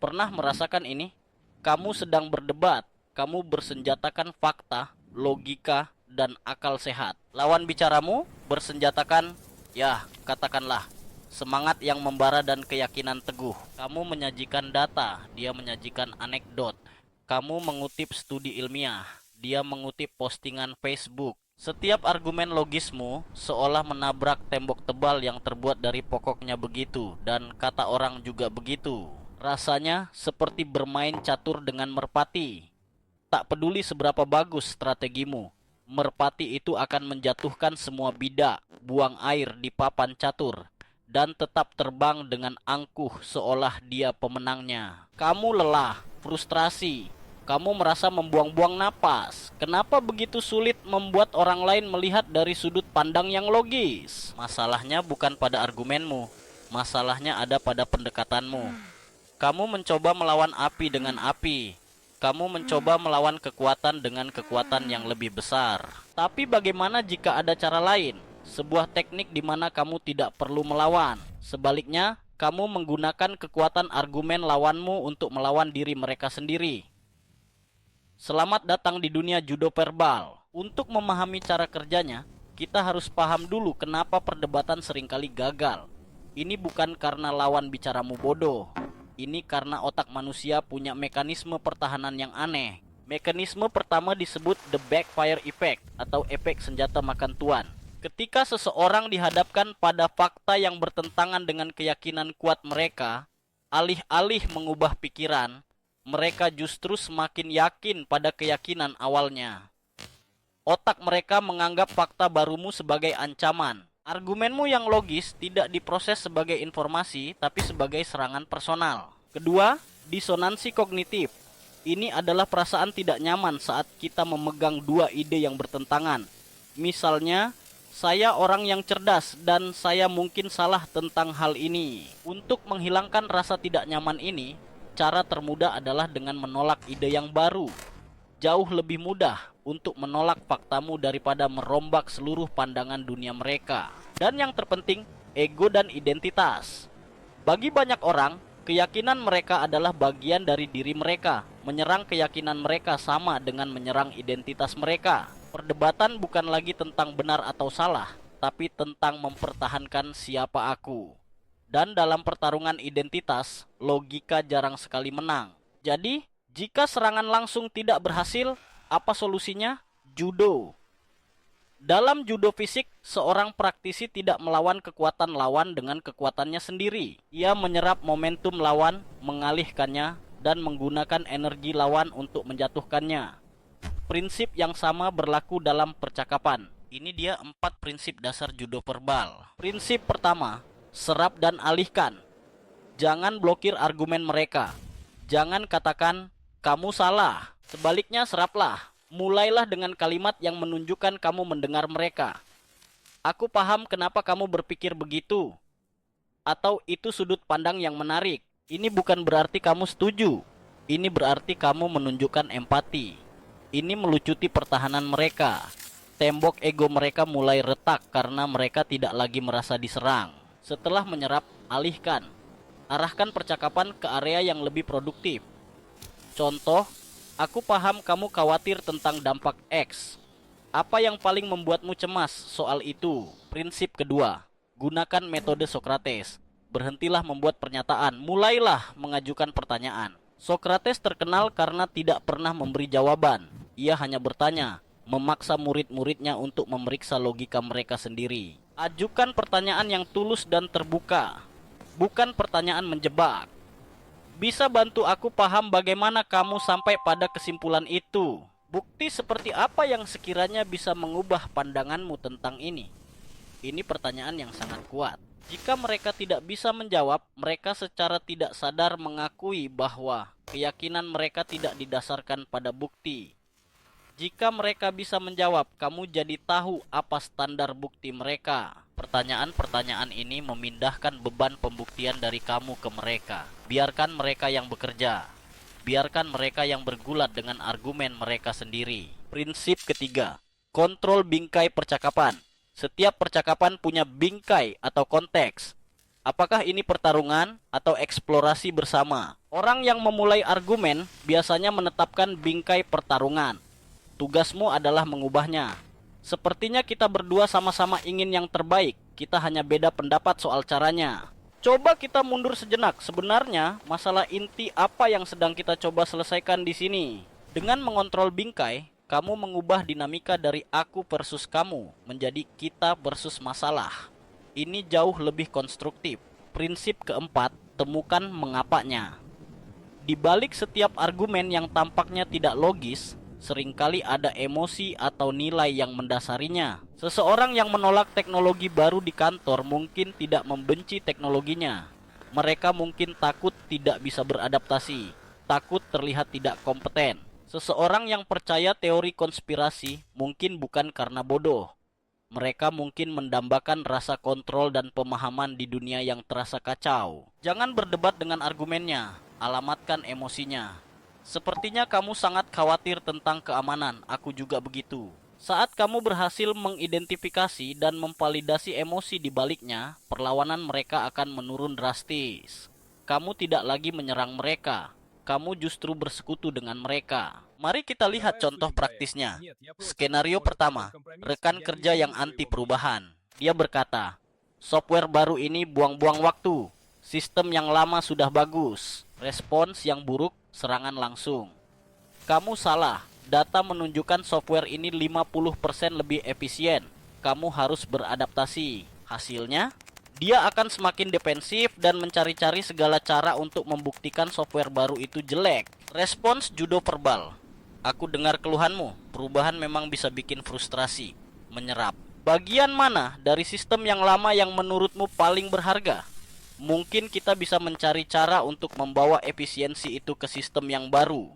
Pernah merasakan ini? Kamu sedang berdebat, kamu bersenjatakan fakta, logika, dan akal sehat. Lawan bicaramu bersenjatakan, ya katakanlah, semangat yang membara dan keyakinan teguh. Kamu menyajikan data, dia menyajikan anekdot. Kamu mengutip studi ilmiah, dia mengutip postingan Facebook. Setiap argumen logismu seolah menabrak tembok tebal yang terbuat dari pokoknya begitu, dan kata orang juga begitu. Rasanya seperti bermain catur dengan merpati. Tak peduli seberapa bagus strategimu, merpati itu akan menjatuhkan semua bidak, buang air di papan catur, dan tetap terbang dengan angkuh seolah dia pemenangnya. Kamu lelah, frustrasi, kamu merasa membuang-buang napas. Kenapa begitu sulit membuat orang lain melihat dari sudut pandang yang logis? Masalahnya bukan pada argumenmu, masalahnya ada pada pendekatanmu. Kamu mencoba melawan api dengan api. Kamu mencoba melawan kekuatan dengan kekuatan yang lebih besar. Tapi bagaimana jika ada cara lain? Sebuah teknik di mana kamu tidak perlu melawan. Sebaliknya, kamu menggunakan kekuatan argumen lawanmu untuk melawan diri mereka sendiri. Selamat datang di dunia judo verbal. Untuk memahami cara kerjanya, kita harus paham dulu kenapa perdebatan seringkali gagal. Ini bukan karena lawan bicaramu bodoh. Ini karena otak manusia punya mekanisme pertahanan yang aneh. Mekanisme pertama disebut the backfire effect atau efek senjata makan tuan. Ketika seseorang dihadapkan pada fakta yang bertentangan dengan keyakinan kuat mereka, alih-alih mengubah pikiran, mereka justru semakin yakin pada keyakinan awalnya. Otak mereka menganggap fakta barumu sebagai ancaman. Argumenmu yang logis tidak diproses sebagai informasi, tapi sebagai serangan personal. Kedua, disonansi kognitif. Ini adalah perasaan tidak nyaman saat kita memegang dua ide yang bertentangan. Misalnya, saya orang yang cerdas dan saya mungkin salah tentang hal ini. Untuk menghilangkan rasa tidak nyaman ini, cara termudah adalah dengan menolak ide yang baru. Jauh lebih mudah untuk menolak faktamu daripada merombak seluruh pandangan dunia mereka. Dan yang terpenting, ego dan identitas. Bagi banyak orang, keyakinan mereka adalah bagian dari diri mereka. Menyerang keyakinan mereka sama dengan menyerang identitas mereka. Perdebatan bukan lagi tentang benar atau salah, tapi tentang mempertahankan siapa aku. Dan dalam pertarungan identitas, logika jarang sekali menang. Jadi, jika serangan langsung tidak berhasil, apa solusinya? Judo. Dalam judo fisik, seorang praktisi tidak melawan kekuatan lawan dengan kekuatannya sendiri. Ia menyerap momentum lawan, mengalihkannya, dan menggunakan energi lawan untuk menjatuhkannya. Prinsip yang sama berlaku dalam percakapan. Ini dia 4 prinsip dasar judo verbal. Prinsip pertama, serap dan alihkan. Jangan blokir argumen mereka. Jangan katakan, kamu salah. Sebaliknya seraplah. Mulailah dengan kalimat yang menunjukkan kamu mendengar mereka. Aku paham kenapa kamu berpikir begitu. Atau itu sudut pandang yang menarik. Ini bukan berarti kamu setuju. Ini berarti kamu menunjukkan empati. Ini melucuti pertahanan mereka. Tembok ego mereka mulai retak karena mereka tidak lagi merasa diserang. Setelah menyerap, alihkan. Arahkan percakapan ke area yang lebih produktif. Contoh, aku paham kamu khawatir tentang dampak X. Apa yang paling membuatmu cemas soal itu? Prinsip kedua, gunakan metode Socrates. Berhentilah membuat pernyataan, mulailah mengajukan pertanyaan. Socrates terkenal karena tidak pernah memberi jawaban. Ia hanya bertanya, memaksa murid-muridnya untuk memeriksa logika mereka sendiri. Ajukan pertanyaan yang tulus dan terbuka, bukan pertanyaan menjebak. Bisa bantu aku paham bagaimana kamu sampai pada kesimpulan itu? Bukti seperti apa yang sekiranya bisa mengubah pandanganmu tentang ini? Ini pertanyaan yang sangat kuat. Jika mereka tidak bisa menjawab, mereka secara tidak sadar mengakui bahwa keyakinan mereka tidak didasarkan pada bukti. Jika mereka bisa menjawab, kamu jadi tahu apa standar bukti mereka. Pertanyaan-pertanyaan ini memindahkan beban pembuktian dari kamu ke mereka. Biarkan mereka yang bekerja. Biarkan mereka yang bergulat dengan argumen mereka sendiri. Prinsip ketiga, kontrol bingkai percakapan. Setiap percakapan punya bingkai atau konteks. Apakah ini pertarungan atau eksplorasi bersama? Orang yang memulai argumen biasanya menetapkan bingkai pertarungan. Tugasmu adalah mengubahnya. Sepertinya kita berdua sama-sama ingin yang terbaik. Kita hanya beda pendapat soal caranya. Coba kita mundur sejenak. Sebenarnya masalah inti apa yang sedang kita coba selesaikan di sini? Dengan mengontrol bingkai, kamu mengubah dinamika dari aku versus kamu menjadi kita versus masalah. Ini jauh lebih konstruktif. Prinsip keempat, temukan mengapanya. Di balik setiap argumen yang tampaknya tidak logis, seringkali ada emosi atau nilai yang mendasarinya. Seseorang yang menolak teknologi baru di kantor mungkin tidak membenci teknologinya. Mereka mungkin takut tidak bisa beradaptasi, takut terlihat tidak kompeten. Seseorang yang percaya teori konspirasi mungkin bukan karena bodoh. Mereka mungkin mendambakan rasa kontrol dan pemahaman di dunia yang terasa kacau. Jangan berdebat dengan argumennya, alamatkan emosinya. Sepertinya kamu sangat khawatir tentang keamanan, aku juga begitu. Saat kamu berhasil mengidentifikasi dan memvalidasi emosi di baliknya, perlawanan mereka akan menurun drastis. Kamu tidak lagi menyerang mereka, kamu justru bersekutu dengan mereka. Mari kita lihat contoh praktisnya. Skenario pertama, rekan kerja yang anti perubahan. Dia berkata, software baru ini buang-buang waktu. Sistem yang lama sudah bagus. Respons yang buruk, serangan langsung. Kamu salah. Data menunjukkan software ini 50% lebih efisien. Kamu harus beradaptasi. Hasilnya, dia akan semakin defensif dan mencari-cari segala cara untuk membuktikan software baru itu jelek. Respons judo verbal. Aku dengar keluhanmu. Perubahan memang bisa bikin frustrasi, menyerap. Bagian mana dari sistem yang lama yang menurutmu paling berharga? Mungkin kita bisa mencari cara untuk membawa efisiensi itu ke sistem yang baru.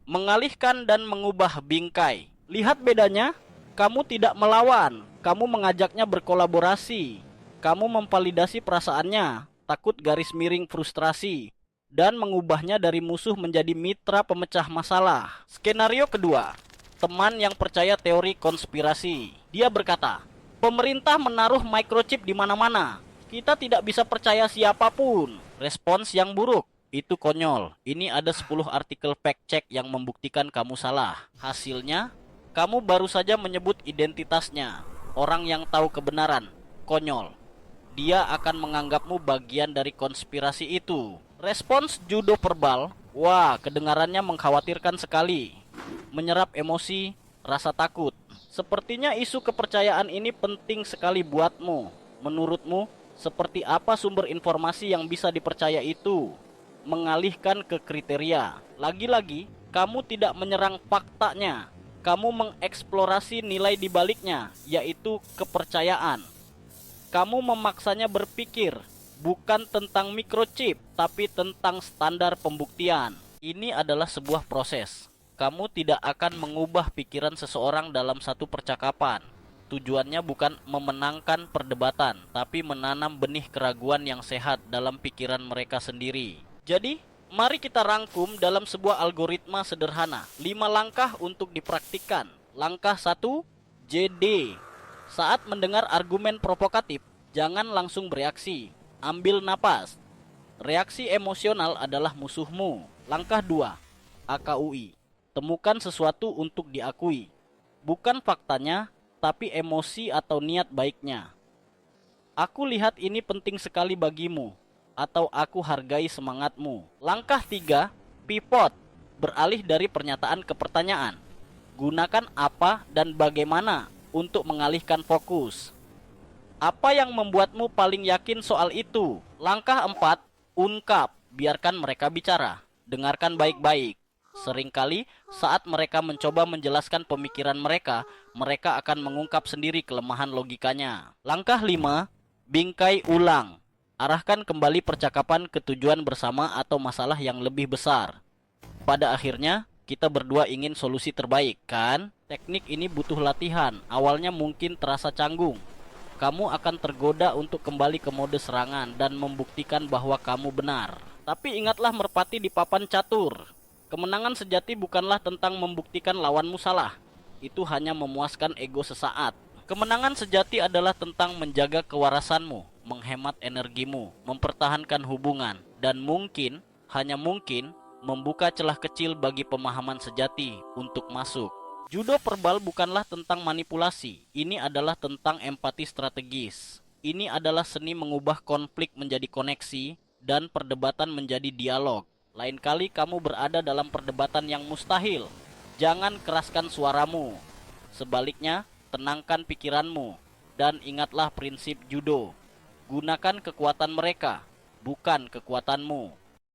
Mengalihkan dan mengubah bingkai. Lihat bedanya? Kamu tidak melawan, kamu mengajaknya berkolaborasi. Kamu memvalidasi perasaannya, takut garis miring frustrasi, dan mengubahnya dari musuh menjadi mitra pemecah masalah. Skenario kedua, teman yang percaya teori konspirasi. Dia berkata, pemerintah menaruh microchip di mana-mana. Kita tidak bisa percaya siapapun. Respons yang buruk. Itu konyol. Ini ada 10 artikel fact check yang membuktikan kamu salah. Hasilnya, kamu baru saja menyebut identitasnya. Orang yang tahu kebenaran. Konyol. Dia akan menganggapmu bagian dari konspirasi itu. Respons judo verbal. Wah, kedengarannya mengkhawatirkan sekali. Menyerap emosi, rasa takut. Sepertinya isu kepercayaan ini penting sekali buatmu. Menurutmu, seperti apa sumber informasi yang bisa dipercaya itu? Mengalihkan ke kriteria. Lagi-lagi, kamu tidak menyerang faktanya. Kamu mengeksplorasi nilai di baliknya, yaitu kepercayaan. Kamu memaksanya berpikir, bukan tentang microchip, tapi tentang standar pembuktian. Ini adalah sebuah proses. Kamu tidak akan mengubah pikiran seseorang dalam satu percakapan. Tujuannya bukan memenangkan perdebatan, tapi menanam benih keraguan yang sehat dalam pikiran mereka sendiri. Jadi, mari kita rangkum dalam sebuah algoritma sederhana. 5 langkah untuk dipraktikkan. Langkah 1, JD. Saat mendengar argumen provokatif, jangan langsung bereaksi. Ambil napas. Reaksi emosional adalah musuhmu. Langkah 2, AKUI. Temukan sesuatu untuk diakui. Bukan faktanya, tapi emosi atau niat baiknya. Aku lihat ini penting sekali bagimu, atau aku hargai semangatmu. Langkah 3, pivot. Beralih dari pernyataan ke pertanyaan. Gunakan apa dan bagaimana untuk mengalihkan fokus. Apa yang membuatmu paling yakin soal itu? Langkah 4, ungkap. Biarkan mereka bicara. Dengarkan baik-baik. Seringkali saat mereka mencoba menjelaskan pemikiran mereka, mereka akan mengungkap sendiri kelemahan logikanya. Langkah 5, bingkai ulang. Arahkan kembali percakapan ke tujuan bersama atau masalah yang lebih besar. Pada akhirnya, kita berdua ingin solusi terbaik, kan? Teknik ini butuh latihan. Awalnya mungkin terasa canggung. Kamu akan tergoda untuk kembali ke mode serangan dan membuktikan bahwa kamu benar. Tapi ingatlah merpati di papan catur. Kemenangan sejati bukanlah tentang membuktikan lawanmu salah. Itu hanya memuaskan ego sesaat. Kemenangan sejati adalah tentang menjaga kewarasanmu, menghemat energimu, mempertahankan hubungan, dan mungkin hanya mungkin membuka celah kecil bagi pemahaman sejati untuk masuk. Judo verbal bukanlah tentang manipulasi, ini adalah tentang empati strategis. Ini adalah seni mengubah konflik menjadi koneksi dan perdebatan menjadi dialog. Lain kali kamu berada dalam perdebatan yang mustahil, jangan keraskan suaramu. Sebaliknya, tenangkan pikiranmu dan ingatlah prinsip judo. Gunakan kekuatan mereka, bukan kekuatanmu.